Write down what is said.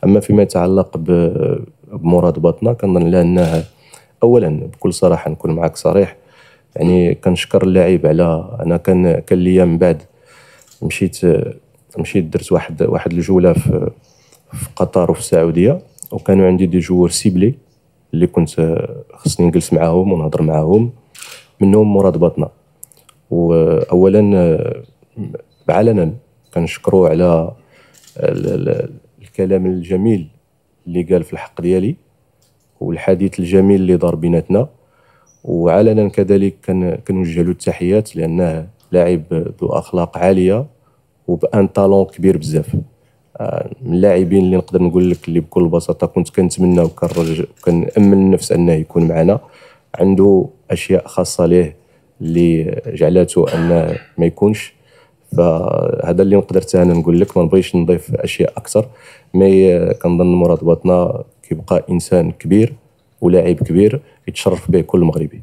اما فيما يتعلق بمراد بطنه، كنظن انه اولا بكل صراحه نكون معك صريح، يعني كنشكر اللاعب على انا كان ليا من بعد مشيت درت واحد الجوله في قطر وفي السعوديه، وكانوا عندي دي جوور سيبلي اللي كنت خصني نجلس معاهم ونهضر معاهم، منهم مراد بطنه. واولا علنا كنشكرو على الكلام الجميل اللي قال في الحق ديالي والحديث الجميل اللي دار بيناتنا، وعلنا كذلك كنوجه له التحيات لانه لاعب ذو اخلاق عاليه وبان طالون كبير بزاف. من اللاعبين اللي نقدر نقول لك اللي بكل بساطه كنت كنتمنى وكنأمل النفس انه يكون معنا. عنده اشياء خاصه ليه اللي جعلته انه ما يكونش، فهذا اللي نقدر انا نقول لك، ما نبغيش نضيف اشياء اكثر. مي كنظن مراد بطنه كيبقى انسان كبير ولاعب كبير يتشرف به كل مغربي.